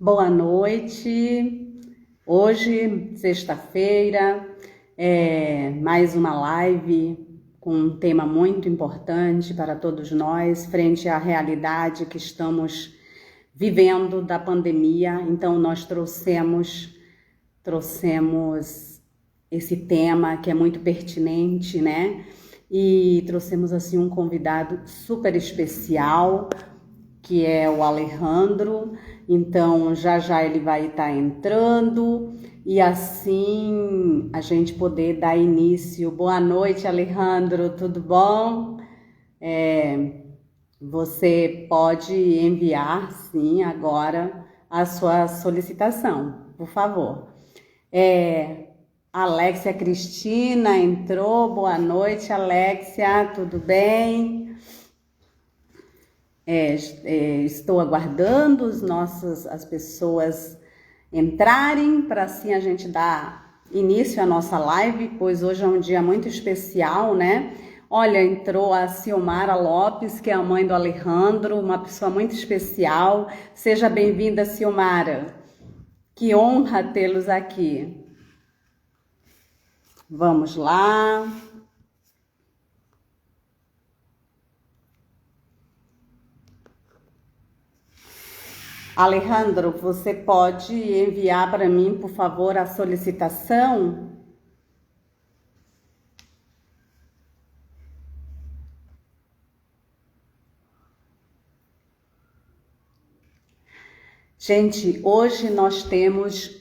Boa noite. Hoje, sexta-feira, mais uma live com um tema muito importante para todos nós, frente à realidade que estamos vivendo da pandemia. Então, nós trouxemos esse tema que é muito pertinente, né? E trouxemos assim um convidado super especial, que é o Alejandro. Então já ele vai estar entrando e assim a gente poder dar início. Boa noite, Alejandro, tudo bom? Você pode enviar, sim, agora a sua solicitação, por favor. Alexia Cristina entrou. Boa noite, Alexia, tudo bem? Estou aguardando as pessoas entrarem para assim a gente dar início à nossa live, pois hoje é um dia muito especial, né? Olha, entrou a Ciomara Lopes, que é a mãe do Alejandro, uma pessoa muito especial. Seja bem-vinda, Ciomara. Que honra tê-los aqui. Vamos lá. Alejandro, você pode enviar para mim, por favor, a solicitação? Gente, hoje nós temos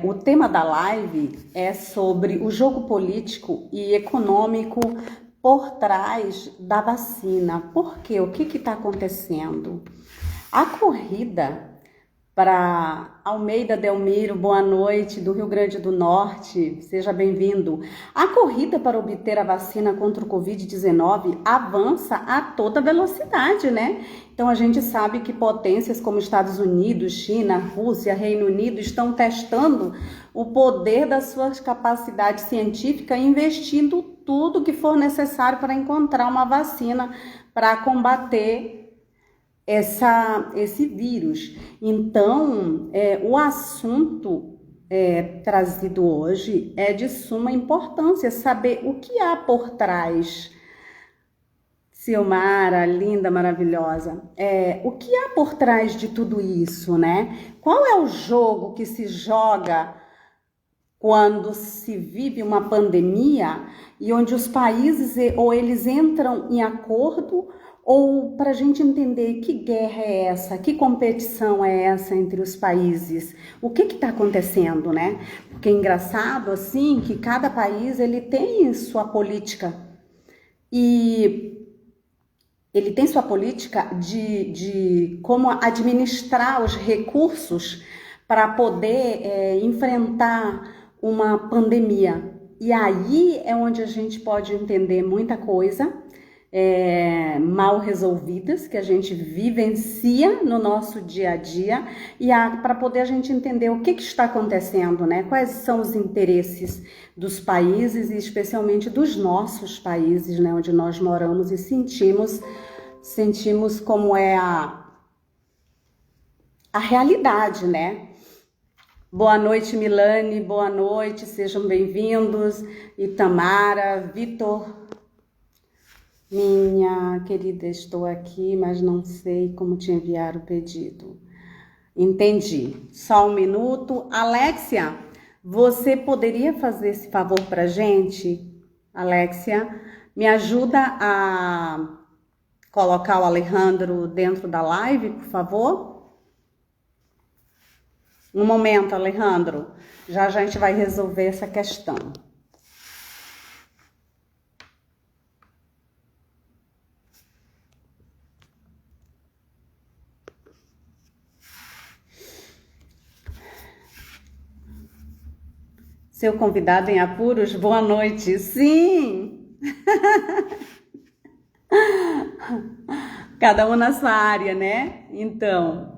o tema da live é sobre o jogo político e econômico por trás da vacina. Por quê? O que está acontecendo? A corrida para Almeida Delmiro, boa noite, do Rio Grande do Norte, seja bem-vindo. A corrida para obter a vacina contra o Covid-19 avança a toda velocidade, né? Então a gente sabe que potências como Estados Unidos, China, Rússia, Reino Unido estão testando o poder das suas capacidades científicas, investindo tudo que for necessário para encontrar uma vacina para combater esse vírus. Então, o assunto trazido hoje é de suma importância, saber o que há por trás. Ciomara, linda, maravilhosa. O que há por trás de tudo isso, né? Qual é o jogo que se joga quando se vive uma pandemia e onde os países ou eles entram em acordo, ou para a gente entender que guerra é essa, que competição é essa entre os países, o que está acontecendo, né? Porque é engraçado assim que cada país ele tem sua política e ele tem sua política de como administrar os recursos para poder enfrentar uma pandemia. E aí é onde a gente pode entender muita coisa mal resolvidas que a gente vivencia no nosso dia a dia e para poder a gente entender o que está acontecendo, né? Quais são os interesses dos países e especialmente dos nossos países, né? Onde nós moramos e sentimos como é a realidade, né? Boa noite, Milane, boa noite, sejam bem-vindos. Itamara, Vitor, minha querida, estou aqui, mas não sei como te enviar o pedido. Entendi. Só um minuto. Alexia, você poderia fazer esse favor pra gente? Alexia, me ajuda a colocar o Alejandro dentro da live, por favor? Um momento, Alejandro. Já a gente vai resolver essa questão. Seu convidado em apuros, boa noite. Sim! Cada um na sua área, né? Então,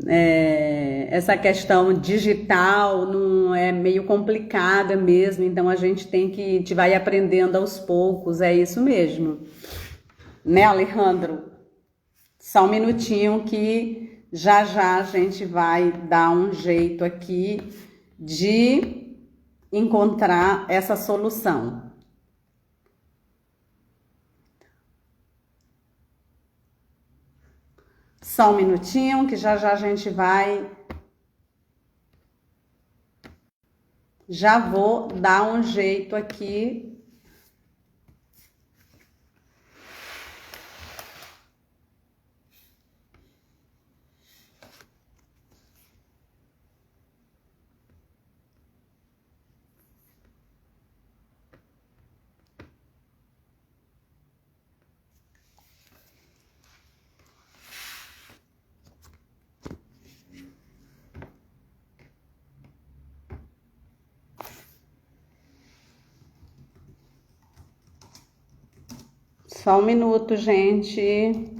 essa questão digital não é meio complicada mesmo, então a gente vai aprendendo aos poucos, é isso mesmo. Né, Alejandro? Só um minutinho que Já já a gente vai dar um jeito aqui de encontrar essa solução. Só um minutinho que já já a gente vai. Já vou dar um jeito aqui. Só um minuto, gente.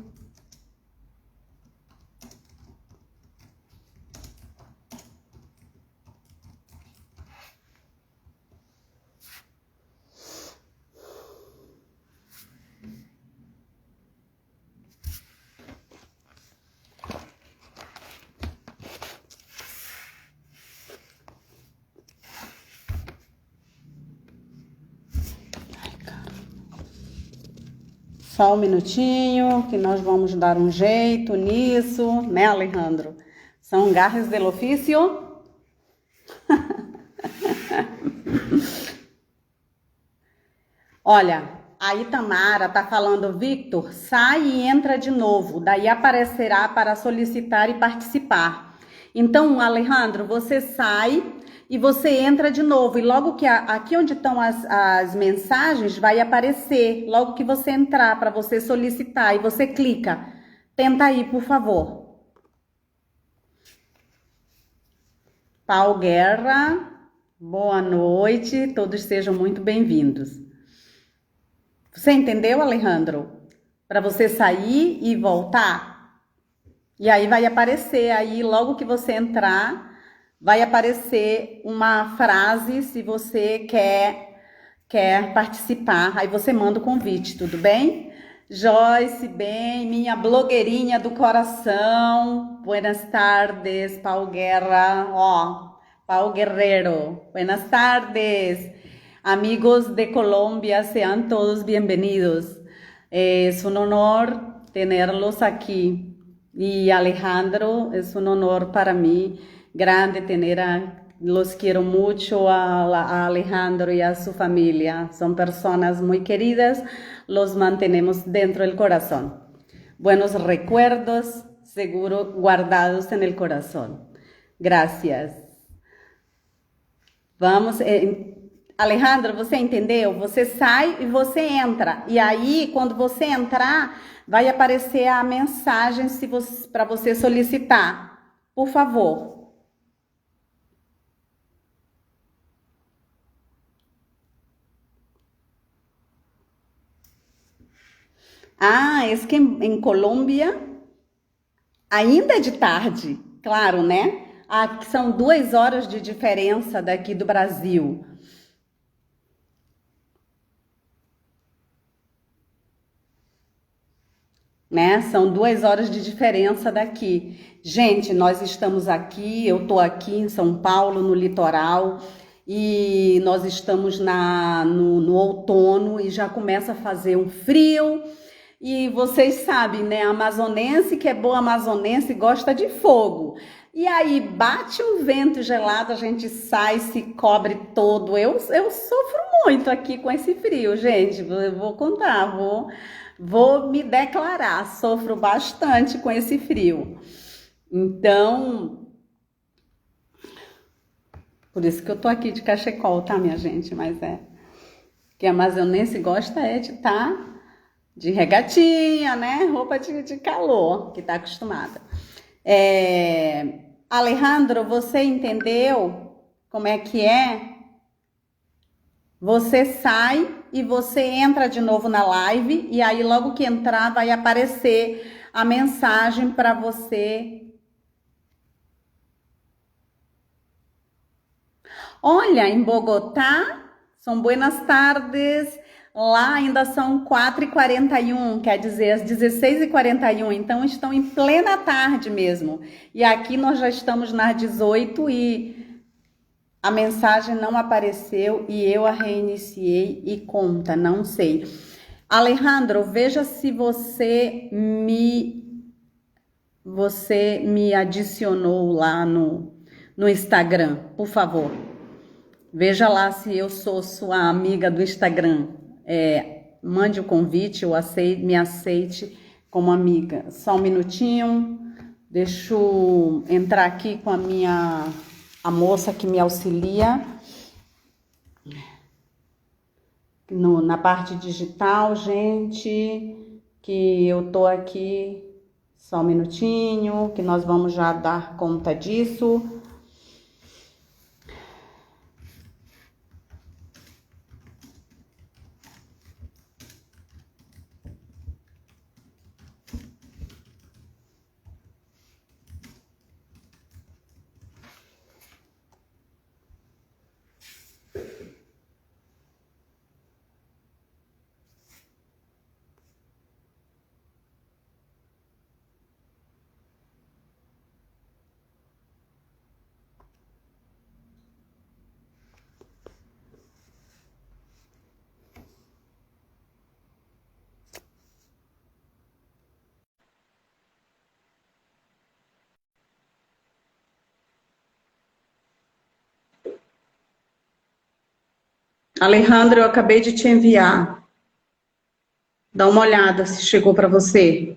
Só um minutinho, que nós vamos dar um jeito nisso, né, Alejandro? São gajes del ofício. Olha, a Itamara tá falando, Victor, sai e entra de novo, daí aparecerá para solicitar e participar. Então, Alejandro, você sai e você entra de novo, e logo que aqui onde estão as mensagens vai aparecer, logo que você entrar para você solicitar, e você clica. Tenta aí, por favor. Pau Guerra, boa noite, todos sejam muito bem-vindos. Você entendeu, Alejandro? Para você sair e voltar. E aí vai aparecer, aí logo que você entrar, vai aparecer uma frase se você quer participar. Aí você manda o convite, tudo bem? Joyce, bem, minha blogueirinha do coração. Buenas tardes, Pau Guerra. Ó, Pau Guerrero. Buenas tardes. Amigos de Colombia, sean todos bienvenidos. Es un honor tenerlos aquí. Y Alejandro, es un honor para mí grande tener los quiero mucho a Alejandro y a su familia. Son personas muy queridas, los mantenemos dentro del corazón. Buenos recuerdos, seguro guardados en el corazón. Gracias. Vamos... Alejandro, você entendeu? Você sai e você entra. E aí, quando você entrar, vai aparecer a mensagem para você solicitar. Por favor. Ah, é que em Colômbia ainda é de tarde, claro, né? Aqui são 2 horas de diferença daqui do Brasil. Né? São 2 horas de diferença daqui. Gente, nós estamos aqui, eu tô aqui em São Paulo, no litoral, e nós estamos no outono e já começa a fazer um frio. E vocês sabem, né? Amazonense que é boa amazonense gosta de fogo. E aí bate um vento gelado, a gente sai, se cobre todo. Eu sofro muito aqui com esse frio, gente. Eu vou contar, vou me declarar, sofro bastante com esse frio. Então, por isso que eu tô aqui de cachecol, tá, minha gente? Mas que a amazonense gosta de estar de regatinha, né? Roupa de calor, que tá acostumada. Alejandro, você entendeu como é que é? Você sai e você entra de novo na live e aí logo que entrar vai aparecer a mensagem para você. Olha, em Bogotá, são buenas tardes. Lá ainda são 4h41, quer dizer, às 16h41, então estão em plena tarde mesmo. E aqui nós já estamos nas 18 e a mensagem não apareceu e eu a reiniciei e conta, não sei. Alejandro, veja se você me adicionou lá no Instagram, por favor. Veja lá se eu sou sua amiga do Instagram. Mande o convite, me aceite como amiga. Só um minutinho. Deixa eu entrar aqui com a moça que me auxilia na parte digital, gente, que eu tô aqui. Só um minutinho, que nós vamos já dar conta disso. Alejandro, eu acabei de te enviar. Dá uma olhada se chegou para você.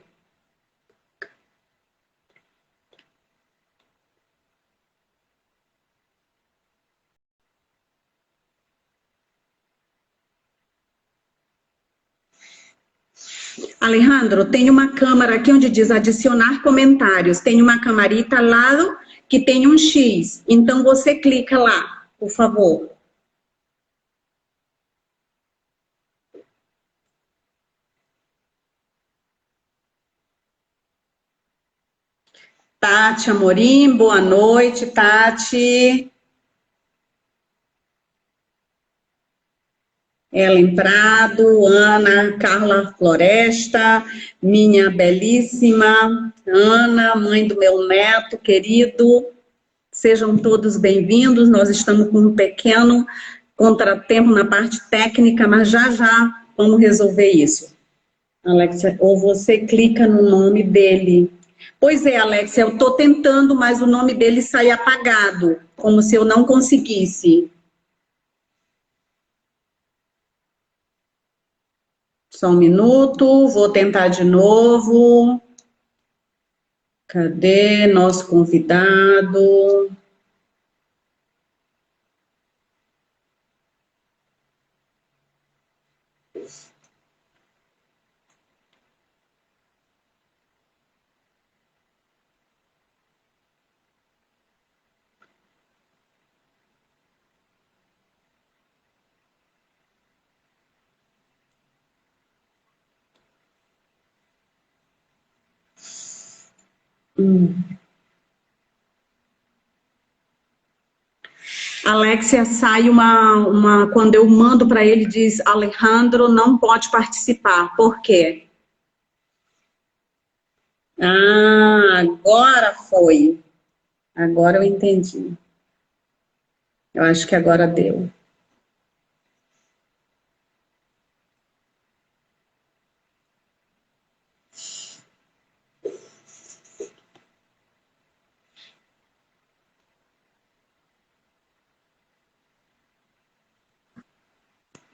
Alejandro, tem uma câmera aqui onde diz adicionar comentários. Tem uma camarita ao lado que tem um X. Então você clica lá, por favor. Tati Amorim, boa noite, Tati. Ellen Prado, Ana Carla Floresta, minha belíssima Ana, mãe do meu neto querido. Sejam todos bem-vindos. Nós estamos com um pequeno contratempo na parte técnica, mas já vamos resolver isso. Alexia, ou você clica no nome dele. Pois é, Alexia, eu estou tentando, mas o nome dele sai apagado, como se eu não conseguisse. Só um minuto, vou tentar de novo. Cadê nosso convidado? Alexia, sai quando eu mando para ele, diz Alejandro não pode participar. Por quê? Ah, agora foi. Agora eu entendi. Eu acho que agora deu.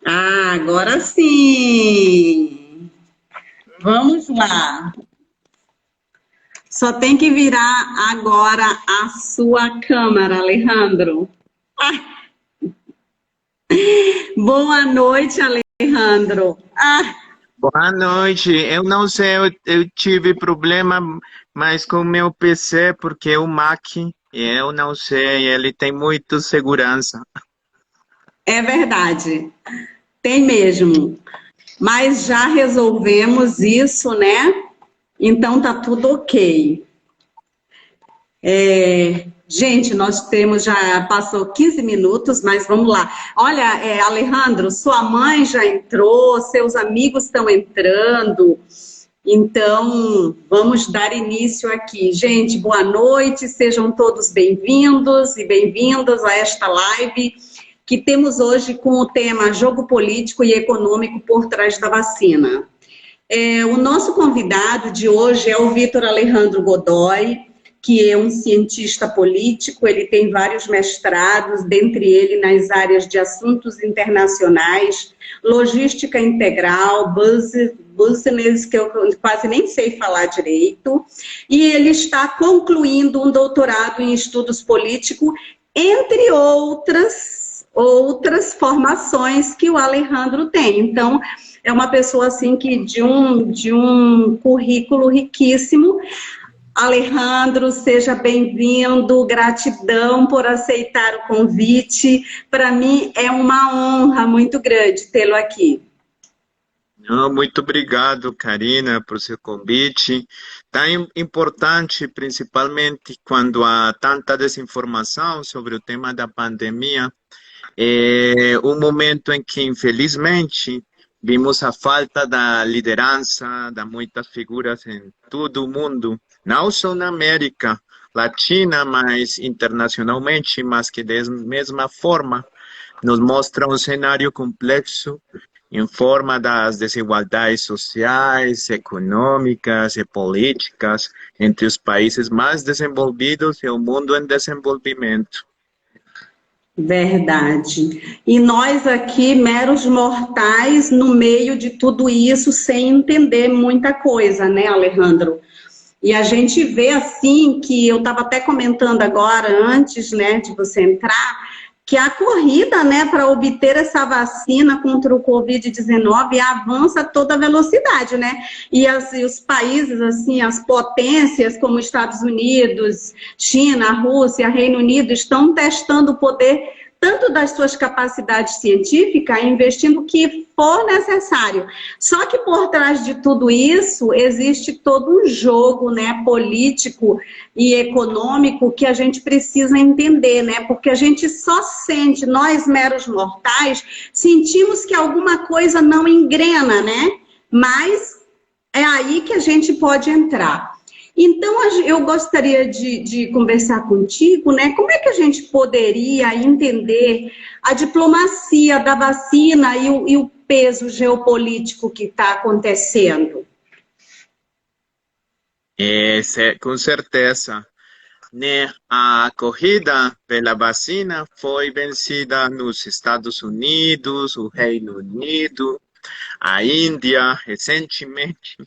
Ah, agora sim. Vamos lá. Só tem que virar agora a sua câmera, Alejandro. Boa noite, Alejandro. Boa noite. Eu não sei, eu tive problema, mas com o meu PC, porque é o Mac, eu não sei, ele tem muito segurança. É verdade, tem mesmo. Mas já resolvemos isso, né? Então tá tudo ok. Gente, nós temos, já passou 15 minutos, mas vamos lá. Olha, Alejandro, sua mãe já entrou, seus amigos estão entrando, então vamos dar início aqui. Gente, boa noite, sejam todos bem-vindos e bem-vindas a esta live que temos hoje com o tema Jogo Político e Econômico por Trás da Vacina. O nosso convidado de hoje é o Vitor Alejandro Godoy, que é um cientista político, ele tem vários mestrados, dentre eles nas áreas de assuntos internacionais, logística integral, business, que eu quase nem sei falar direito, e ele está concluindo um doutorado em estudos políticos, entre outras formações que o Alejandro tem. Então, é uma pessoa assim que de um currículo riquíssimo. Alejandro, seja bem-vindo, gratidão por aceitar o convite. Para mim é uma honra muito grande tê-lo aqui. Muito obrigado, Karina, por seu convite. Tão importante, principalmente quando há tanta desinformação sobre o tema da pandemia. É um momento em que, infelizmente, vimos a falta da liderança de muitas figuras em todo o mundo, não só na América Latina, mas internacionalmente, mas que da mesma forma nos mostra um cenário complexo em forma das desigualdades sociais, econômicas e políticas entre os países mais desenvolvidos e o mundo em desenvolvimento. Verdade. E nós aqui, meros mortais, no meio de tudo isso, sem entender muita coisa, né, Alejandro? E a gente vê assim, que eu estava até comentando agora, antes, né, de você entrar, que a corrida, né, para obter essa vacina contra o Covid-19 avança a toda velocidade, né? E os países, assim, as potências como Estados Unidos, China, Rússia, Reino Unido, estão testando o poder tanto das suas capacidades científicas, investindo o que for necessário. Só que por trás de tudo isso, existe todo um jogo, né, político e econômico que a gente precisa entender, né? Porque a gente só sente, nós meros mortais, sentimos que alguma coisa não engrena, né? Mas é aí que a gente pode entrar. Então, eu gostaria de conversar contigo, né? Como é que a gente poderia entender a diplomacia da vacina e o peso geopolítico que está acontecendo? Com certeza, né? A corrida pela vacina foi vencida nos Estados Unidos, o Reino Unido, a Índia, recentemente,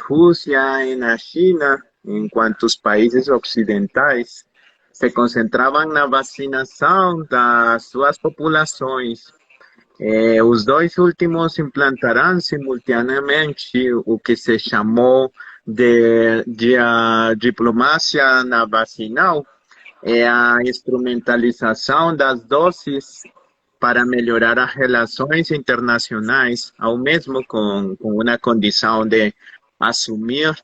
Rússia e na China, enquanto os países ocidentais se concentravam na vacinação das suas populações. Os dois últimos implantarão simultaneamente o que se chamou de a diplomacia na vacinal, a instrumentalização das doses para melhorar as relações internacionais, ao mesmo com uma condição de assumir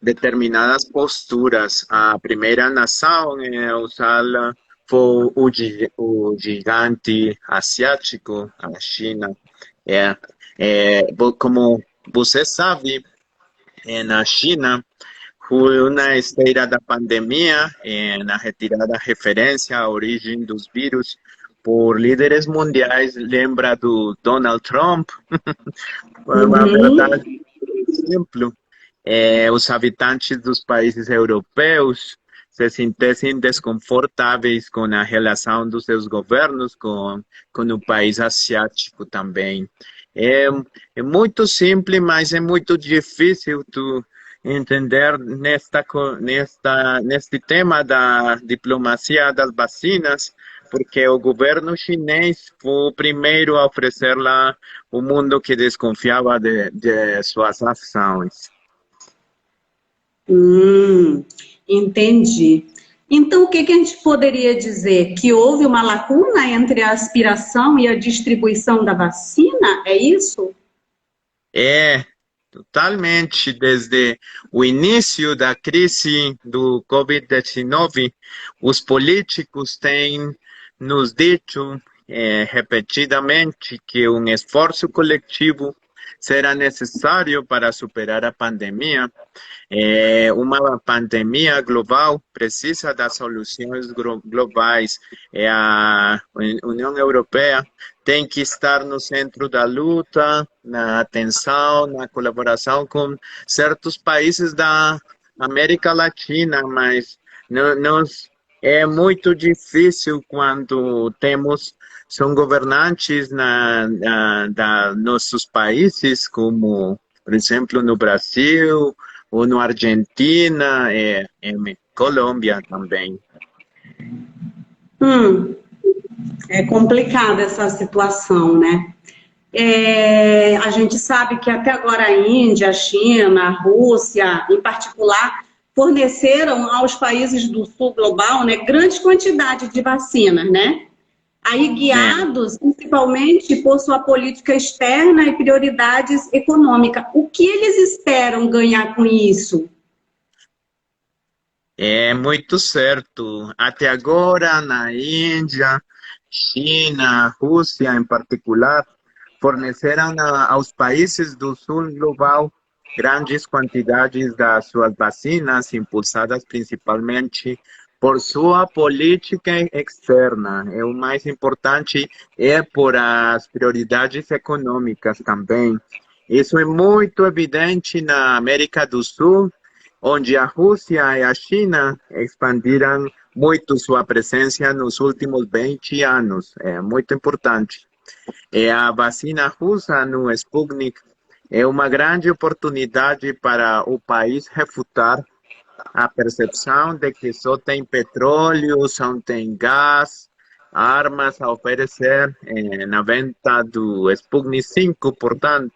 determinadas posturas. A primeira nação a usá-la foi o gigante asiático, a China. Como você sabe, na China, foi uma esteira da pandemia, na retirada referência à origem dos vírus por líderes mundiais, lembra do Donald Trump? Na verdade, por exemplo, os habitantes dos países europeus se sentissem desconfortáveis com a relação dos seus governos com o país asiático também. É muito simples, mas é muito difícil tu entender neste tema da diplomacia das vacinas, porque o governo chinês foi o primeiro a oferecer lá o mundo que desconfiava de suas ações. Entendi. Então, o que a gente poderia dizer? Que houve uma lacuna entre a aspiração e a distribuição da vacina? É isso? Totalmente, desde o início da crise do Covid-19, os políticos têm nos dito repetidamente que um esforço coletivo será necessário para superar a pandemia. Uma pandemia global precisa das soluções globais. A União Europeia tem que estar no centro da luta, na atenção, na colaboração com certos países da América Latina, mas é muito difícil quando temos são governantes da nossos países, como, por exemplo, no Brasil, ou no Argentina, em Colômbia também. É complicada essa situação, né? A gente sabe que até agora a Índia, a China, a Rússia, em particular, forneceram aos países do sul global, né, grande quantidade de vacinas, né? Aí guiados principalmente por sua política externa e prioridades econômicas. O que eles esperam ganhar com isso? É muito certo. Até agora, na Índia, China, Rússia em particular, forneceram aos países do sul global grandes quantidades das suas vacinas, impulsadas principalmente por sua política externa. O mais importante é por as prioridades econômicas também. Isso é muito evidente na América do Sul, onde a Rússia e a China expandiram muito sua presença nos últimos 20 anos. É muito importante. A vacina russa no Sputnik é uma grande oportunidade para o país refutar a percepção de que só tem petróleo, só tem gás, armas a oferecer na venda do Sputnik 5, portanto,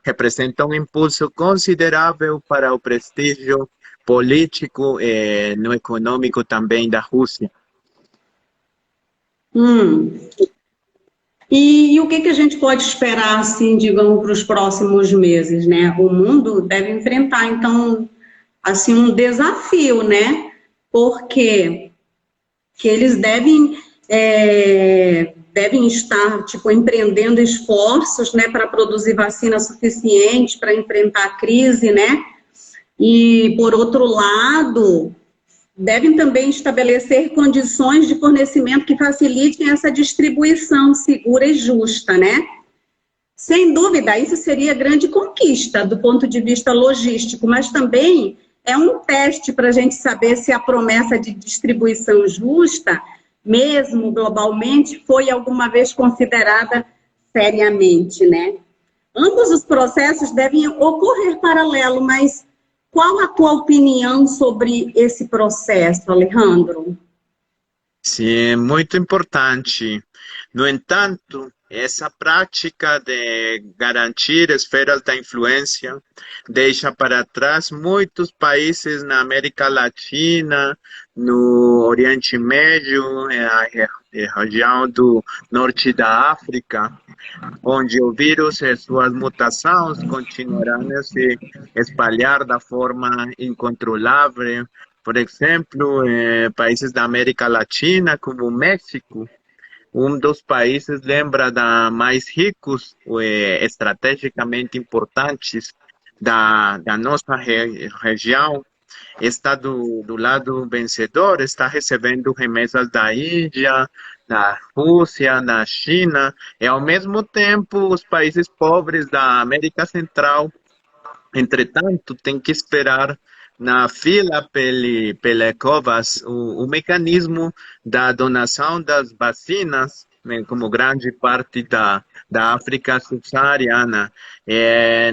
representa um impulso considerável para o prestígio político e no econômico também da Rússia. E o que a gente pode esperar, assim, digamos, para os próximos meses, né? O mundo deve enfrentar, então, assim, um desafio, né? Porque que eles devem estar, tipo, empreendendo esforços, né, para produzir vacina suficiente para enfrentar a crise, né? E, por outro lado, devem também estabelecer condições de fornecimento que facilitem essa distribuição segura e justa, né? Sem dúvida, isso seria grande conquista do ponto de vista logístico, mas também é um teste para a gente saber se a promessa de distribuição justa, mesmo globalmente, foi alguma vez considerada seriamente, né? Ambos os processos devem ocorrer paralelo, mas qual a tua opinião sobre esse processo, Alejandro? Sim, é muito importante. No entanto, essa prática de garantir esferas da influência deixa para trás muitos países na América Latina, no Oriente Médio, na região do norte da África, onde o vírus e suas mutações continuarão a se espalhar da forma incontrolável. Por exemplo, países da América Latina, como o México, um dos países lembra da mais ricos, estrategicamente importantes da nossa região, está do lado vencedor, está recebendo remessas da Índia, da Rússia, da China, e ao mesmo tempo os países pobres da América Central, entretanto, têm que esperar na fila pela COVAX o mecanismo da donação das vacinas, né, como grande parte da África subsaariana.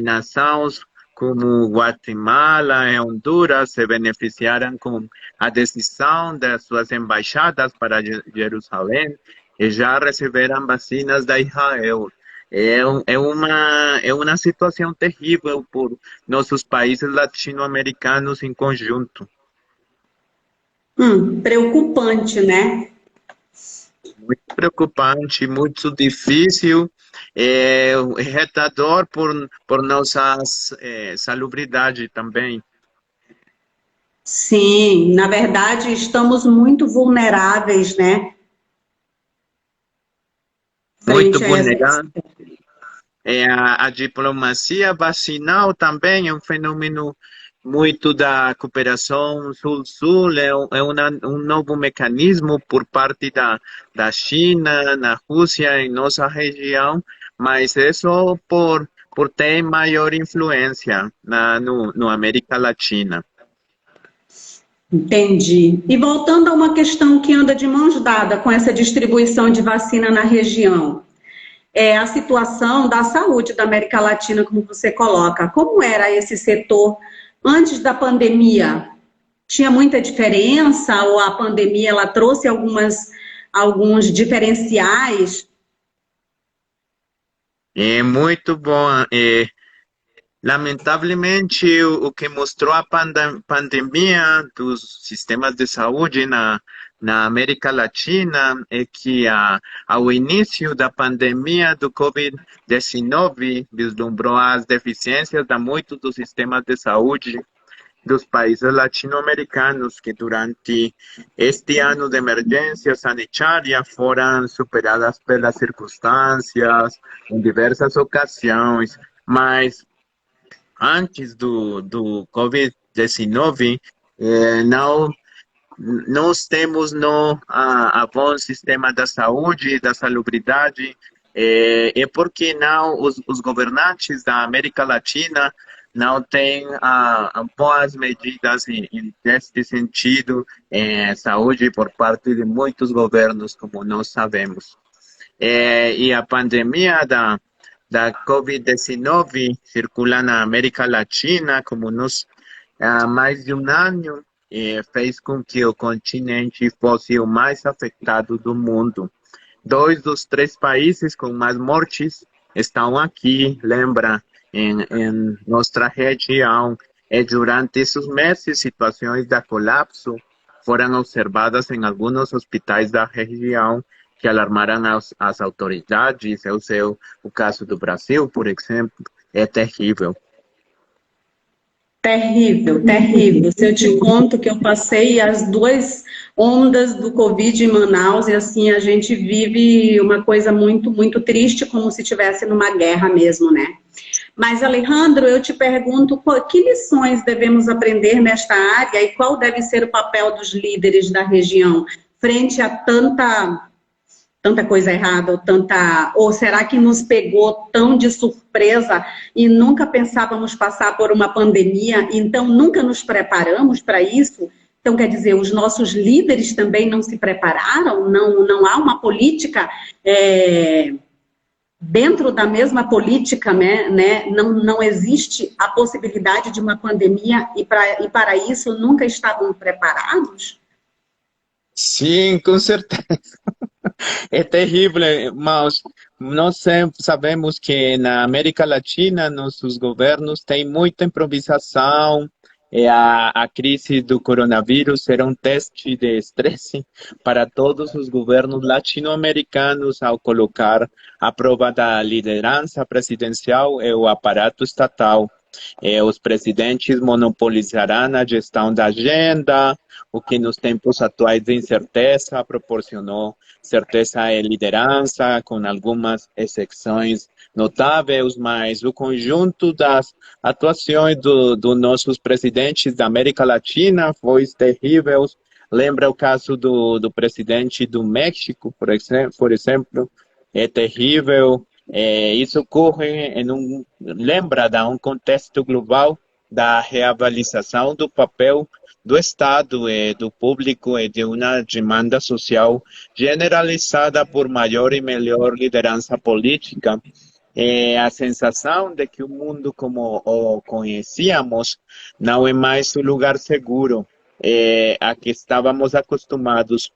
Nações como Guatemala e Honduras se beneficiaram com a decisão das suas embaixadas para Jerusalém e já receberam vacinas da Israel. É uma situação terrível por nossos países latino-americanos em conjunto. Preocupante, né? Muito preocupante, muito difícil, retador por nossa salubridade também, Sim, na verdade, estamos muito vulneráveis, né, muito frente a essa. vulnerável. A diplomacia vacinal também é um fenômeno muito da cooperação Sul-Sul, um novo mecanismo por parte da China, na Rússia, em nossa região, mas é só por ter maior influência no América Latina. Entendi. E voltando a uma questão que anda de mãos dadas com essa distribuição de vacina na região, é a situação da saúde da América Latina, como você coloca. Como era esse setor antes da pandemia? Tinha muita diferença ou a pandemia ela trouxe alguns diferenciais? É muito bom. Lamentavelmente, o que mostrou a pandemia dos sistemas de saúde na América Latina é que ao início da pandemia do Covid-19, vislumbrou as deficiências de muitos dos sistemas de saúde dos países latino-americanos que durante este ano de emergência sanitária foram superadas pelas circunstâncias em diversas ocasiões, mas antes do Covid-19, não, nós temos no, a bom sistema da saúde, da salubridade, e por que não os governantes da América Latina não têm boas medidas neste sentido, saúde por parte de muitos governos, como nós sabemos. E a pandemia da Covid-19 circula na América Latina como há mais de um ano e fez com que o continente fosse o mais afetado do mundo. Dois dos três países com mais mortes estão aqui, lembra, em nossa região. E durante esses meses, situações de colapso foram observadas em alguns hospitais da região que alarmaram as autoridades. O caso do Brasil, por exemplo, é terrível. Terrível, terrível. Se eu te conto que eu passei as duas ondas do Covid em Manaus, e assim, a gente vive uma coisa muito, muito triste, como se estivesse numa guerra mesmo, né? Mas, Alejandro, eu te pergunto, que lições devemos aprender nesta área e qual deve ser o papel dos líderes da região frente a tanta coisa errada, ou será que nos pegou tão de surpresa e nunca pensávamos passar por uma pandemia, então nunca nos preparamos para isso? Então, quer dizer, os nossos líderes também não se prepararam? Não há uma política dentro da mesma política, né? Não existe a possibilidade de uma pandemia e para isso nunca estavam preparados? Sim, com certeza. É terrível, mas nós sempre sabemos que na América Latina nossos governos têm muita improvisação. E a crise do coronavírus será um teste de estresse para todos os governos latino-americanos ao colocar à prova da liderança presidencial e o aparato estatal. Os presidentes monopolizarão a gestão da agenda, o que nos tempos atuais de incerteza proporcionou certeza e liderança, com algumas exceções notáveis, mas o conjunto das atuações dos nossos presidentes da América Latina foi terrível. Lembra o caso do presidente do México, por exemplo, é terrível. Isso ocorre lembra de um contexto global da reavaliação do papel do Estado e do público e de uma demanda social generalizada por maior e melhor liderança política. A sensação de que o mundo como o conhecíamos não é mais um lugar seguro, a que estávamos acostumados,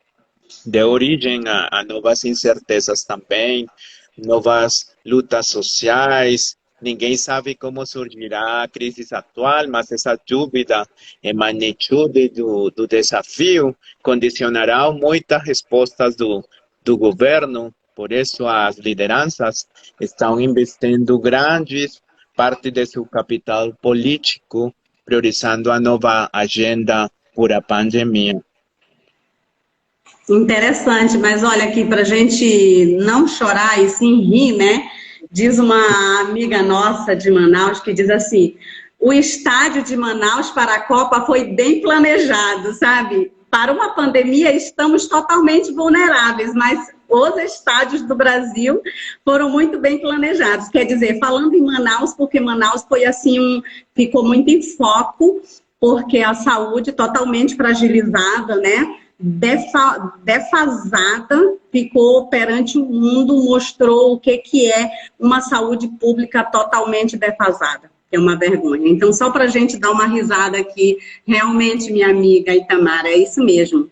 de origem a novas incertezas também, novas lutas sociais. Ninguém sabe como surgirá a crise atual, mas essa dúvida e magnitude do desafio condicionará muitas respostas do do governo, por isso as lideranças estão investindo grandes parte de seu capital político, priorizando a nova agenda por a pandemia. Interessante, mas olha aqui, para a gente não chorar e sim rir, né? Diz uma amiga nossa de Manaus que diz assim: o estádio de Manaus para a Copa foi bem planejado, sabe? Para uma pandemia estamos totalmente vulneráveis, mas os estádios do Brasil foram muito bem planejados. Quer dizer, falando em Manaus, porque Manaus foi assim, ficou muito em foco, porque a saúde totalmente fragilizada, né? Defasada, ficou perante o mundo, mostrou o que é uma saúde pública totalmente defasada. É uma vergonha. Então, só para a gente dar uma risada aqui, realmente, minha amiga Itamara, é isso mesmo.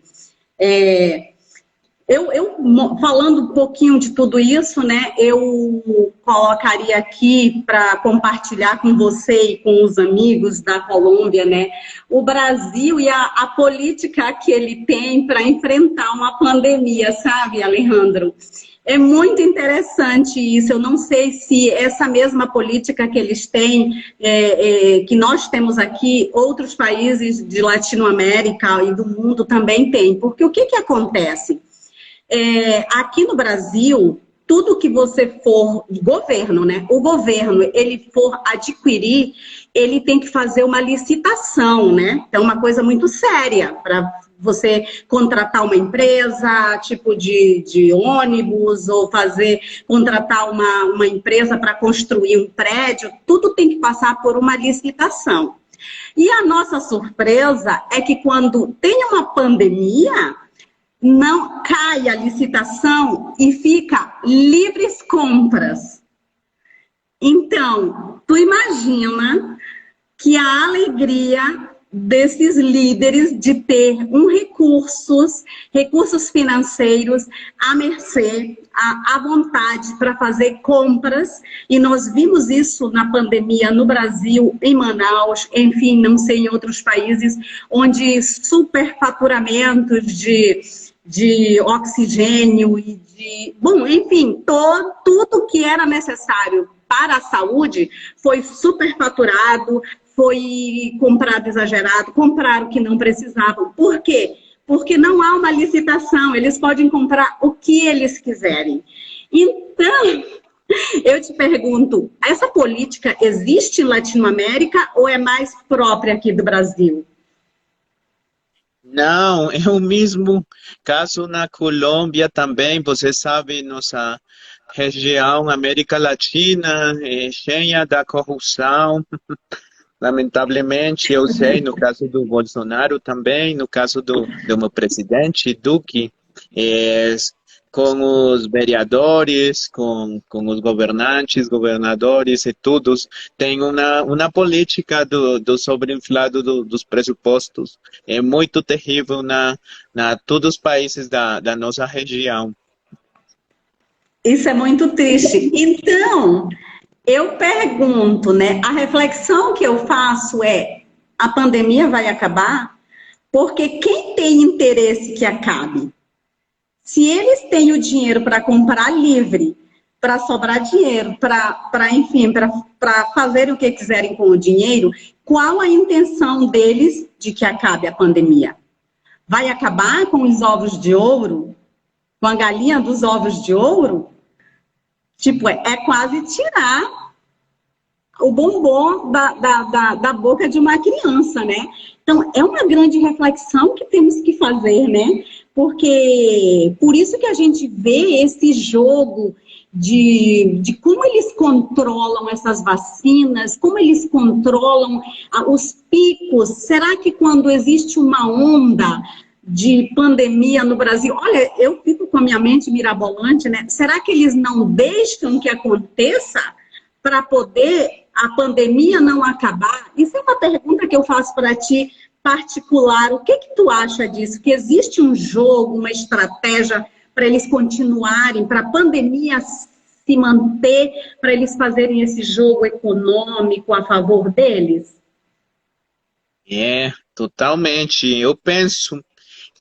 Falando um pouquinho de tudo isso, né, eu colocaria aqui para compartilhar com você e com os amigos da Colômbia, né, o Brasil e a política que ele tem para enfrentar uma pandemia, sabe, Alejandro? É muito interessante isso. Eu não sei se essa mesma política que eles têm, que nós temos aqui, outros países de Latinoamérica e do mundo também têm. Porque o que acontece? Aqui no Brasil, tudo que você for, governo, né? O governo, ele for adquirir, ele tem que fazer uma licitação, né? Então, uma coisa muito séria para você contratar uma empresa, tipo de ônibus, ou contratar uma empresa para construir um prédio, tudo tem que passar por uma licitação. E a nossa surpresa é que quando tem uma pandemia, não cai a licitação e fica livres compras. Então, tu imagina que a alegria desses líderes de ter recursos financeiros à mercê, à vontade para fazer compras, e nós vimos isso na pandemia no Brasil, em Manaus, enfim, não sei, em outros países, onde superfaturamentos de oxigênio e enfim, tudo que era necessário para a saúde foi superfaturado, foi comprado exagerado, compraram o que não precisavam. Por quê? Porque não há uma licitação, eles podem comprar o que eles quiserem. Então, eu te pergunto, essa política existe em Latinoamérica ou é mais própria aqui do Brasil? Não, é o mesmo caso na Colômbia também. Você sabe, nossa região, América Latina, é cheia da corrupção. Lamentavelmente, eu sei, no caso do Bolsonaro também, no caso do meu presidente Duque, é, com os vereadores, com os governantes, governadores e todos, tem uma política do sobreinflado dos pressupostos. É muito terrível na todos os países da nossa região. Isso é muito triste. Então, eu pergunto, né? A reflexão que eu faço é: a pandemia vai acabar? Porque quem tem interesse que acabe? Se eles têm o dinheiro para comprar livre, para sobrar dinheiro, enfim, para fazer o que quiserem com o dinheiro, qual a intenção deles de que acabe a pandemia? Vai acabar com os ovos de ouro? Com a galinha dos ovos de ouro? Tipo, é quase tirar o bombom da boca de uma criança, né? Então, é uma grande reflexão que temos que fazer, né? Porque, por isso que a gente vê esse jogo de como eles controlam essas vacinas, como eles controlam os picos. Será que quando existe uma onda de pandemia no Brasil, olha, eu fico com a minha mente mirabolante, né? Será que eles não deixam que aconteça para poder a pandemia não acabar? Isso é uma pergunta que eu faço para ti particular. O que tu acha disso? Que existe um jogo, uma estratégia para eles continuarem, para a pandemia se manter, para eles fazerem esse jogo econômico a favor deles? Totalmente. Eu penso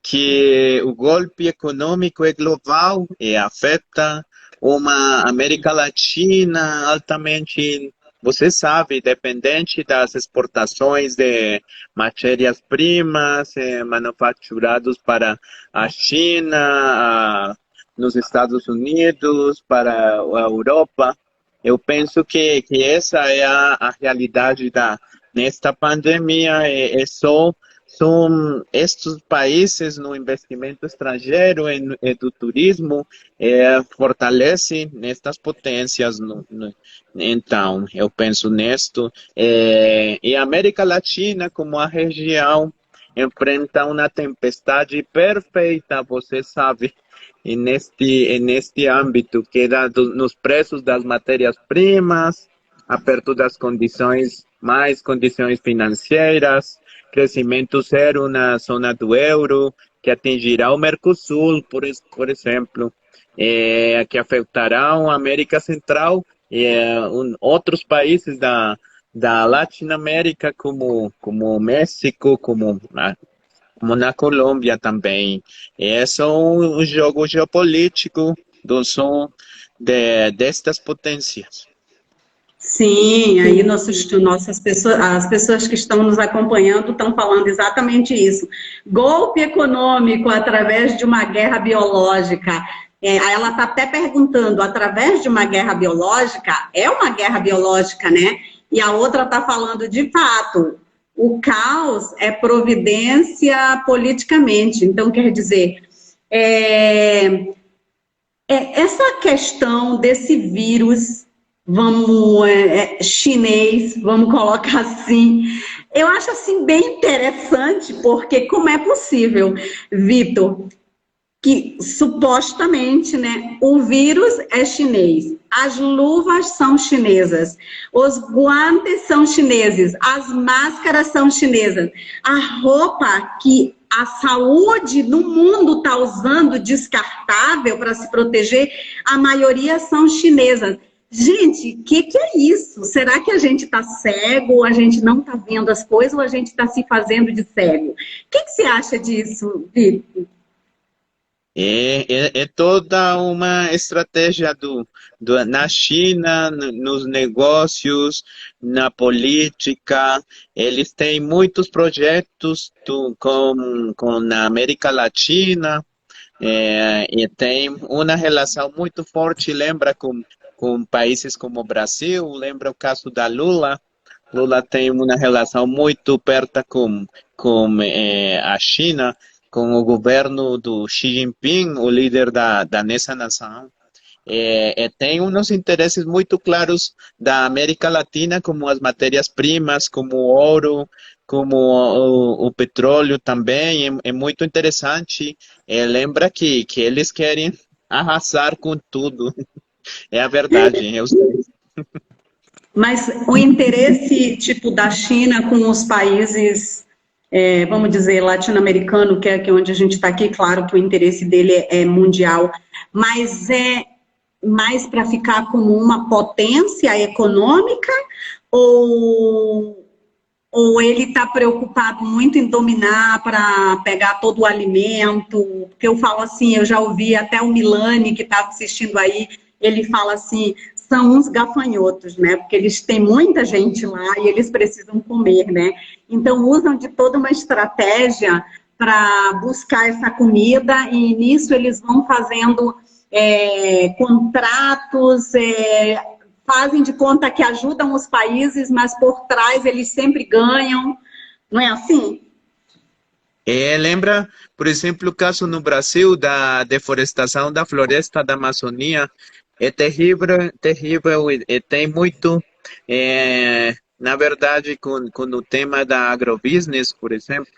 que o golpe econômico é global e afeta uma América Latina altamente, você sabe, dependente das exportações de matérias-primas manufaturados para a China, nos Estados Unidos, para a Europa. Eu penso que essa é a realidade nesta pandemia, são estes países no investimento estrangeiro e do turismo fortalecem nestas potências. Então, eu penso nisto. E a América Latina, como a região, enfrenta uma tempestade perfeita, você sabe, neste âmbito, que é nos preços das matérias-primas, aperto das condições, mais condições financeiras, crescimento zero na zona do euro, que atingirá o Mercosul, por exemplo, que afetará a América Central e outros países da Latinoamérica, como México, como na Colômbia também. Esse é um jogo geopolítico destas potências. Sim, aí nossas pessoas, as pessoas que estão nos acompanhando estão falando exatamente isso. Golpe econômico através de uma guerra biológica. Aí ela está até perguntando, através de uma guerra biológica, é uma guerra biológica, né? E a outra está falando, de fato, o caos é providência politicamente. Então, quer dizer, essa questão desse vírus chinês, vamos colocar assim. Eu acho assim bem interessante, porque como é possível, Vitor, que supostamente, né, o vírus é chinês, as luvas são chinesas, os guantes são chineses, as máscaras são chinesas, a roupa que a saúde no mundo está usando descartável para se proteger, a maioria são chinesas. Gente, o que é isso? Será que a gente está cego, ou a gente não está vendo as coisas, ou a gente está se fazendo de cego? O que você acha disso, Vitor? É toda uma estratégia na China, nos negócios, na política. Eles têm muitos projetos com a América Latina, e tem uma relação muito forte, lembra, com países como o Brasil, lembra o caso da Lula. Lula tem uma relação muito perto com a China, com o governo do Xi Jinping, o líder nessa nação. Tem uns interesses muito claros da América Latina, como as matérias-primas, como o ouro, como o petróleo também. É muito interessante. Lembra que eles querem arrasar com tudo. É a verdade, eu sei. Mas o interesse tipo da China com os países, vamos dizer, latino-americano, que é onde a gente está aqui, claro que o interesse dele é mundial, mas é mais para ficar como uma potência econômica, ou ele está preocupado muito em dominar para pegar todo o alimento? Porque eu falo assim, eu já ouvi até o Milani, que está assistindo aí, ele fala assim, são uns gafanhotos, né? Porque eles têm muita gente lá e eles precisam comer, né? Então, usam de toda uma estratégia para buscar essa comida, e nisso eles vão fazendo contratos, fazem de conta que ajudam os países, mas por trás eles sempre ganham. Não é assim? Lembra, por exemplo, o caso no Brasil da deforestação da floresta da Amazônia. É terrível, terrível, e tem muito, na verdade, com o tema da agrobusiness, por exemplo,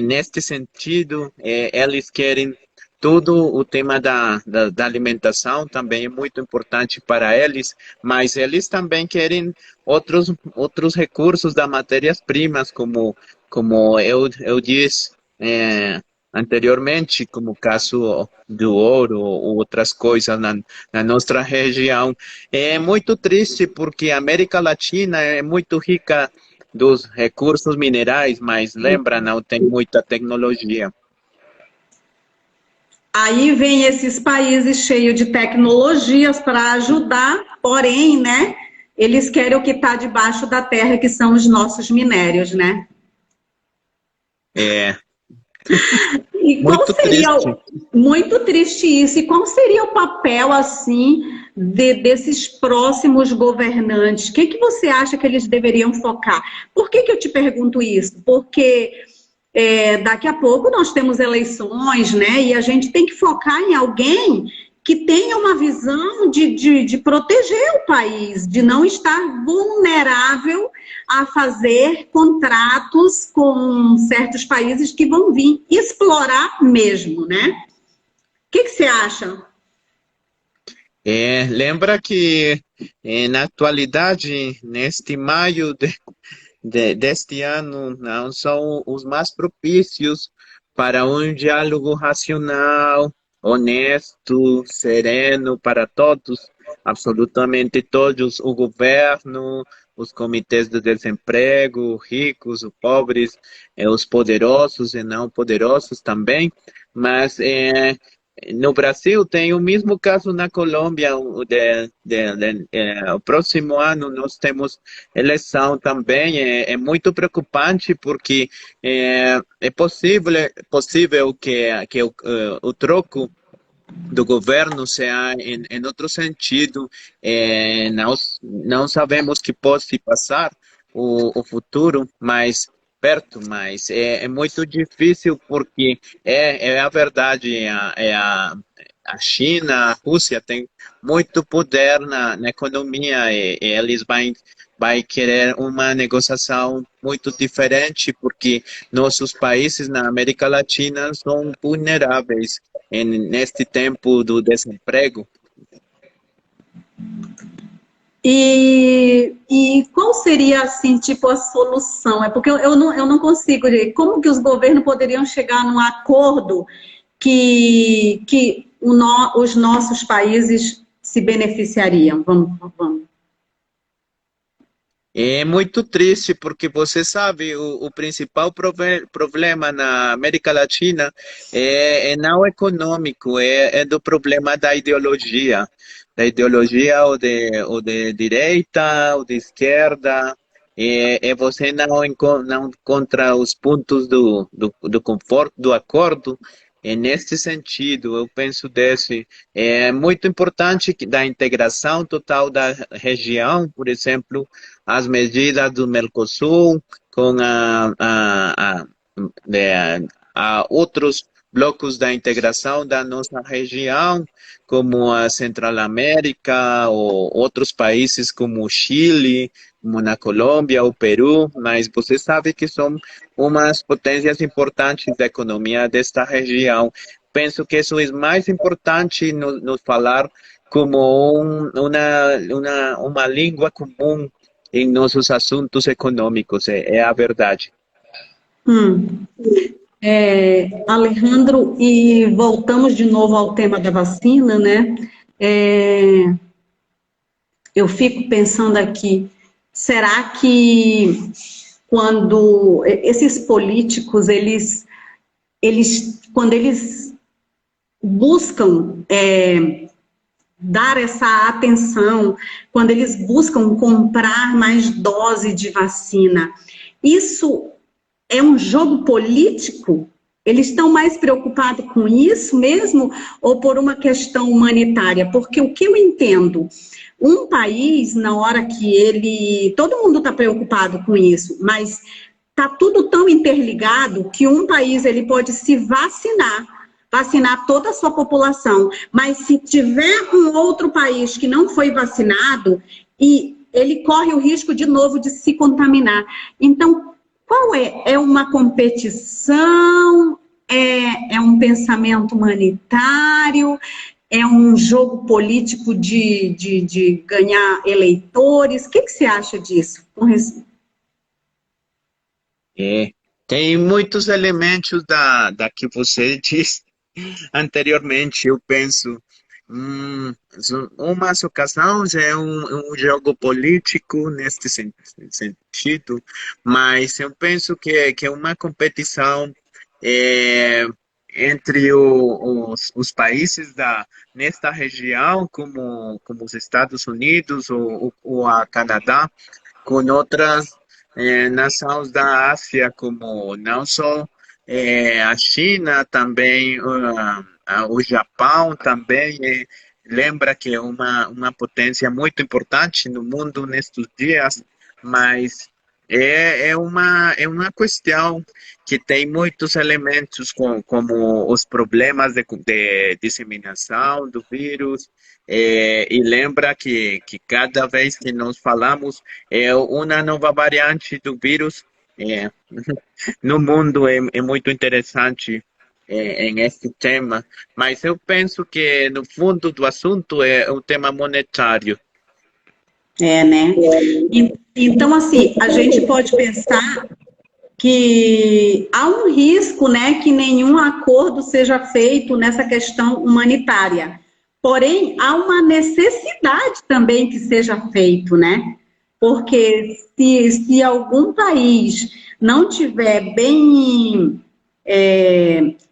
neste sentido, eles querem todo o tema da alimentação, também é muito importante para eles, mas eles também querem outros recursos das matérias-primas, como eu disse anteriormente, como o caso do ouro ou outras coisas na nossa região. É muito triste porque a América Latina é muito rica dos recursos minerais, mas lembra, não tem muita tecnologia. Aí vem esses países cheios de tecnologias para ajudar, porém, né, eles querem o que está debaixo da terra, que são os nossos minérios, né? É E qual muito seria, triste. muito triste isso, e qual seria o papel, assim, desses próximos governantes? O que, que você acha que eles deveriam focar? Por que, que eu te pergunto isso? Porque daqui a pouco nós temos eleições, né? E a gente tem que focar em alguém que tenha uma visão de proteger o país, de não estar vulnerável a fazer contratos com certos países que vão vir explorar mesmo, né? O que, que você acha? Lembra que na atualidade, neste maio deste ano, não são os mais propícios para um diálogo racional, honesto, sereno para todos, absolutamente todos, o governo, os comitês de desemprego, ricos, os pobres, os poderosos e não poderosos também, mas no Brasil tem o mesmo caso na Colômbia. O próximo ano nós temos eleição também. É muito preocupante porque é possível que o troco do governo seja em outro sentido. Não sabemos que pode passar o futuro, mas perto, mas é muito difícil porque é a verdade, a China, a Rússia tem muito poder na economia e eles vai querer uma negociação muito diferente porque nossos países na América Latina são vulneráveis neste tempo do desemprego. E qual seria, assim, tipo, a solução? É porque eu não consigo ver como que os governos poderiam chegar num acordo que os nossos países se beneficiariam. Vamos. É muito triste porque você sabe, o principal problema na América Latina é não econômico, é do problema da ideologia ou de direita ou de esquerda. É você não encontra os pontos do conforto, do acordo. E neste sentido, eu penso desse, é muito importante que da integração total da região, por exemplo, as medidas do Mercosul com outros blocos da integração da nossa região, como a Central América ou outros países como o Chile, como na Colômbia, o Peru, mas você sabe que são umas potências importantes da economia desta região. Penso que isso é mais importante nos falar como uma língua comum em nossos assuntos econômicos, é a verdade. Hum. Alejandro, e voltamos de novo ao tema da vacina, né? É, eu fico pensando aqui, será que quando esses políticos, quando eles buscam dar essa atenção, quando eles buscam comprar mais dose de vacina, isso é um jogo político? Eles estão mais preocupados com isso mesmo ou por uma questão humanitária? Porque o que eu entendo, um país, na hora que ele... Todo mundo está preocupado com isso, mas está tudo tão interligado que um país ele pode se vacinar toda a sua população, mas se tiver um outro país que não foi vacinado, e ele corre o risco de novo de se contaminar. Então, qual é? É uma competição? É um pensamento humanitário? É um jogo político de ganhar eleitores? O que, que você acha disso? É, tem muitos elementos da que você disse anteriormente, eu penso. Umas ocasiões é um jogo político neste sentido, mas eu penso que uma competição é, entre os países nesta região, como os Estados Unidos ou a Canadá, com outras nações da Ásia, como não só a China, também o Japão, também lembra que é uma potência muito importante no mundo nestes dias, mas é uma questão que tem muitos elementos, como os problemas de disseminação do vírus, e lembra que cada vez que nós falamos é uma nova variante do vírus no mundo, é muito interessante em este tema, mas eu penso que no fundo do assunto é um tema monetário. É, né? Então, assim, a gente pode pensar que há um risco, né, que nenhum acordo seja feito nessa questão humanitária. Porém, há uma necessidade também que seja feito, né? Porque se algum país não tiver bem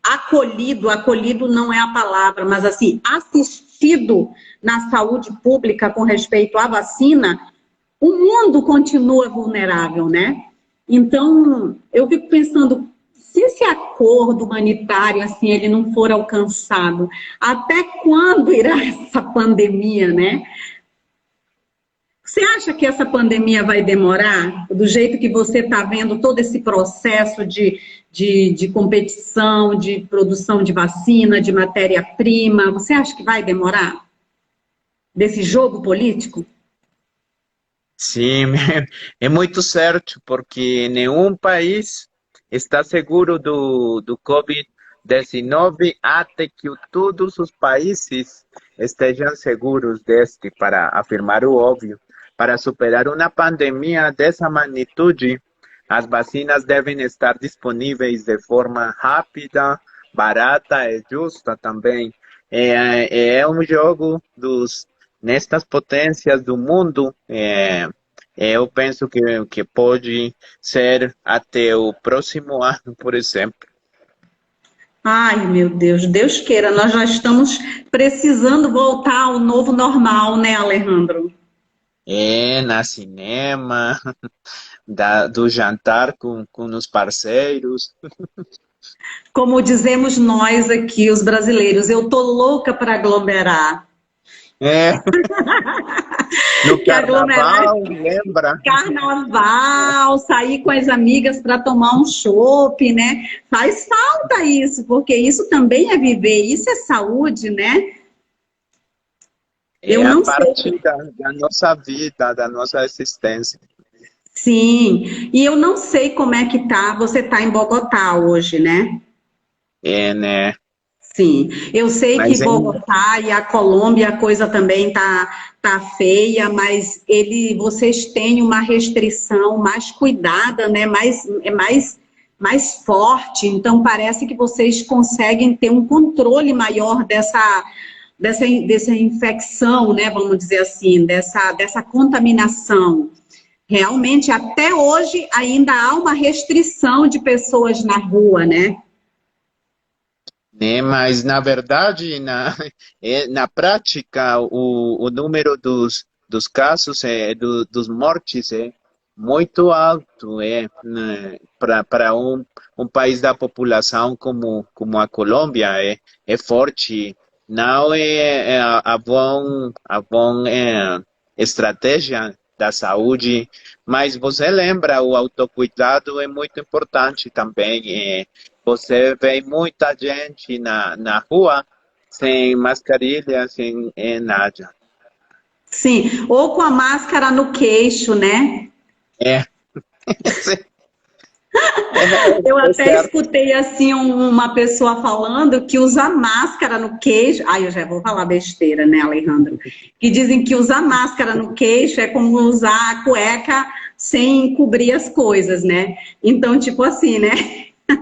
acolhido não é a palavra, mas assim, assistido na saúde pública com respeito à vacina, o mundo continua vulnerável, né? Então, eu fico pensando, se esse acordo humanitário, assim, ele não for alcançado, até quando irá essa pandemia, né? Você acha que essa pandemia vai demorar? Do jeito que você está vendo todo esse processo de competição, de produção de vacina, de matéria-prima, você acha que vai demorar? Desse jogo político? Sim, é muito certo, porque nenhum país está seguro do Covid-19 até que todos os países estejam seguros deste, para afirmar o óbvio. Para superar uma pandemia dessa magnitude, as vacinas devem estar disponíveis de forma rápida, barata e justa também. É um jogo nestas potências do mundo. Eu penso que pode ser até o próximo ano, por exemplo. Ai, meu Deus, Deus queira, nós já estamos precisando voltar ao novo normal, né, Alejandro? Na cinema, do jantar com os parceiros. Como dizemos nós aqui, os brasileiros, eu tô louca para aglomerar. É, no Que aglomerar carnaval, lembra? carnaval, sair com as amigas para tomar um chopp, né? Faz falta isso, porque isso também é viver, isso é saúde, né? Eu É a não parte sei. da nossa vida, da nossa existência. Sim, e eu não sei como é que tá. Você tá em Bogotá hoje, né? Né? Sim, eu sei que Mas Bogotá e a Colômbia a coisa também tá feia, mas vocês têm uma restrição mais cuidada, né? Mais forte. Então parece que vocês conseguem ter um controle maior dessa infecção, né? Vamos dizer assim, dessa contaminação. Realmente, até hoje ainda há uma restrição de pessoas na rua, né? Mas na verdade, na prática, o número dos casos, dos mortes, é muito alto, né? Para um país da população como a Colômbia, é forte. Não é a boa estratégia da saúde, mas você lembra, o autocuidado é muito importante também. Você vê muita gente na rua sem mascarilha, sem nada. Sim, ou com a máscara no queixo, né? É, Eu é até certo. escutei assim uma pessoa falando que usar máscara no queixo. Ai, eu já vou falar besteira, né, Alejandro? Que dizem que usar máscara no queixo é como usar a cueca sem cobrir as coisas, né? Então, tipo assim, né? A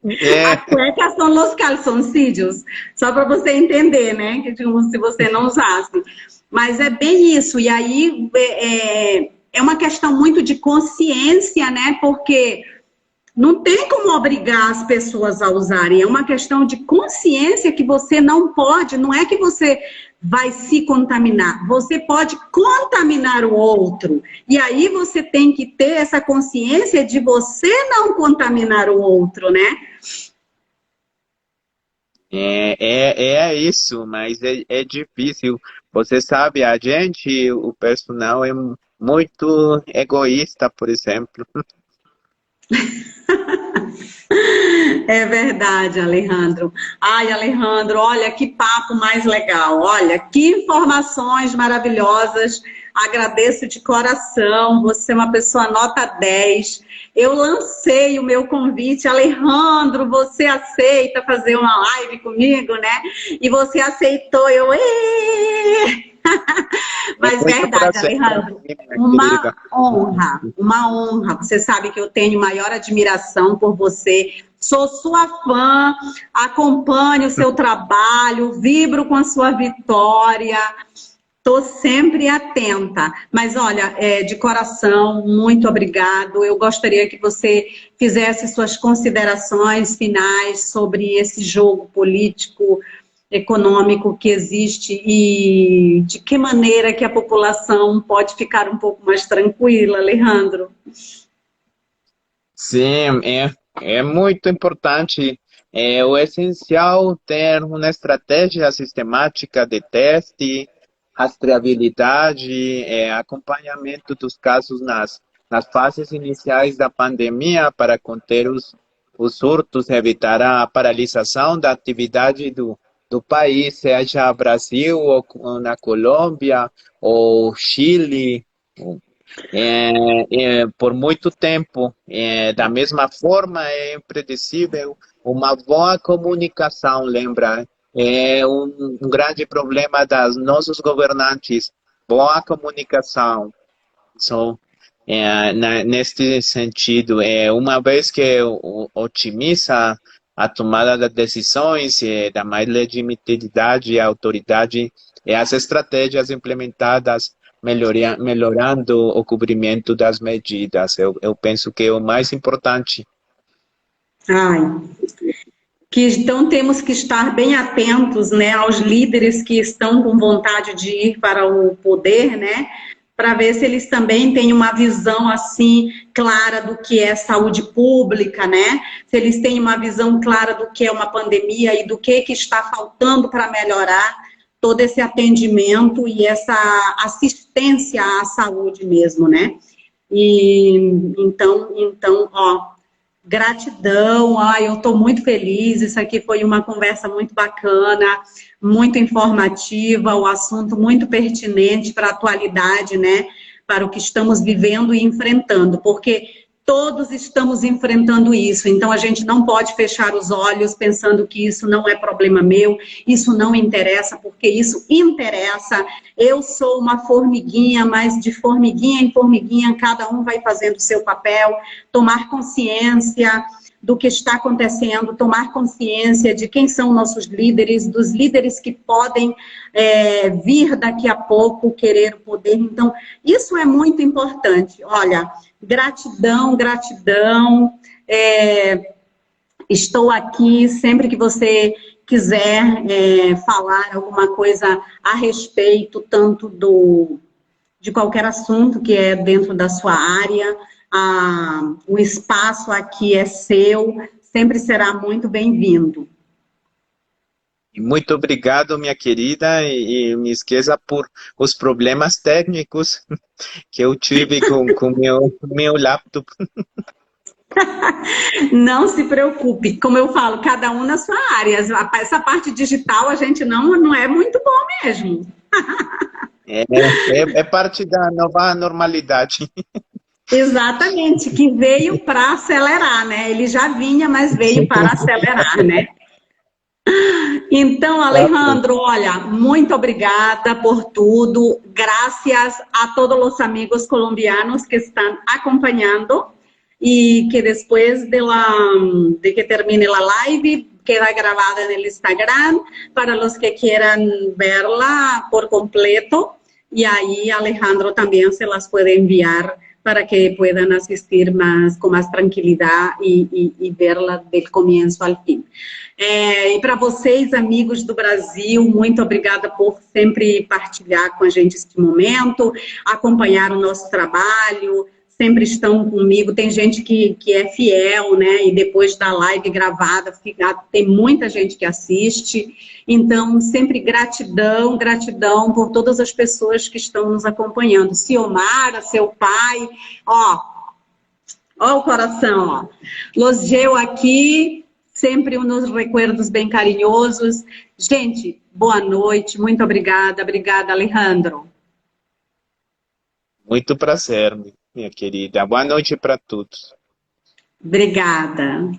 É, cueca são los calzoncillos, só para você entender, né? Que tipo, se você não usasse. Mas é bem isso. E aí é uma questão muito de consciência, né? Porque Não tem como obrigar as pessoas a usarem, é uma questão de consciência que você não pode, não é que você vai se contaminar, você pode contaminar o outro. E aí você tem que ter essa consciência de você não contaminar o outro, né? É isso, mas é difícil. Você sabe, a gente, o personal é muito egoísta, por exemplo. É verdade, Alejandro. Ai, Alejandro, olha que papo mais legal. Olha, que informações maravilhosas. Agradeço de coração. Você é uma pessoa nota 10. Eu lancei o meu convite. Alejandro, você aceita fazer uma live comigo, né? E você aceitou. Eu. É Mas muito verdade, prazer para Alejandro, mim, minha uma querida. honra, uma honra. Você sabe que eu tenho maior admiração por você. Sou sua fã, acompanho o seu trabalho, vibro com a sua vitória. Estou sempre atenta. Mas olha, de coração, muito obrigado. Eu gostaria que você fizesse suas considerações finais sobre esse jogo político econômico que existe e de que maneira que a população pode ficar um pouco mais tranquila, Alejandro. Sim, é muito importante. É o essencial ter uma estratégia sistemática de teste, rastreabilidade, acompanhamento dos casos nas fases iniciais da pandemia para conter os surtos, evitar a paralisação da atividade do país, seja Brasil ou na Colômbia ou Chile. Por muito tempo. Da mesma forma, é impredicível uma boa comunicação, lembra? É um grande problema das nossos governantes, boa comunicação. So, neste sentido, uma vez que otimiza a tomada das decisões, dá mais legitimidade e autoridade, as estratégias implementadas melhorando o cumprimento das medidas. Eu penso que é o mais importante. Ai, que então temos que estar bem atentos, né, aos líderes que estão com vontade de ir para o poder, né, para ver se eles também têm uma visão assim clara do que é saúde pública, né? Se eles têm uma visão clara do que é uma pandemia e do que está faltando para melhorar todo esse atendimento e essa assistência à saúde mesmo, né? E então, ó, gratidão, eu estou muito feliz, isso aqui foi uma conversa muito bacana, muito informativa, o assunto muito pertinente para a atualidade, né, para o que estamos vivendo e enfrentando, porque todos estamos enfrentando isso, então a gente não pode fechar os olhos pensando que isso não é problema meu, isso não interessa, porque isso interessa. Eu sou uma formiguinha, mas de formiguinha em formiguinha, cada um vai fazendo o seu papel, tomar consciência do que está acontecendo, tomar consciência de quem são nossos líderes, dos líderes que podem vir daqui a pouco querer o poder. Então, isso é muito importante. Olha, gratidão, gratidão. Estou aqui sempre que você quiser falar alguma coisa a respeito, tanto de qualquer assunto que é dentro da sua área. O espaço aqui é seu, sempre será muito bem-vindo. Muito obrigado, minha querida, e me esqueça por os problemas técnicos que eu tive com meu laptop. Não se preocupe, como eu falo, cada um na sua área. Essa parte digital a gente não é muito bom mesmo. É parte da nova normalidade. Exatamente, que veio para acelerar, né? Ele já vinha, mas veio para acelerar, né? Então, Alejandro, olha, muito obrigada por tudo. Gracias a todos os amigos colombianos que estão acompanhando y que después de que termine la live queda grabada en el Instagram para los que quieran verla por completo y ahí Alejandro también se las puede enviar para que puedan asistir com mais tranquilidade e verla do começo ao fim. E para vocês, amigos do Brasil, muito obrigada por sempre partilhar com a gente este momento, acompanhar o nosso trabalho, sempre estão comigo. Tem gente que é fiel, né? E depois da live gravada, tem muita gente que assiste. Então, sempre gratidão, gratidão por todas as pessoas que estão nos acompanhando. Ciomara, seu pai, ó o coração, ó. Losgeu aqui, sempre uns recuerdos bem carinhosos. Gente, boa noite, muito obrigada. Obrigada, Alejandro. Muito prazer, minha querida. Boa noite para todos. Obrigada.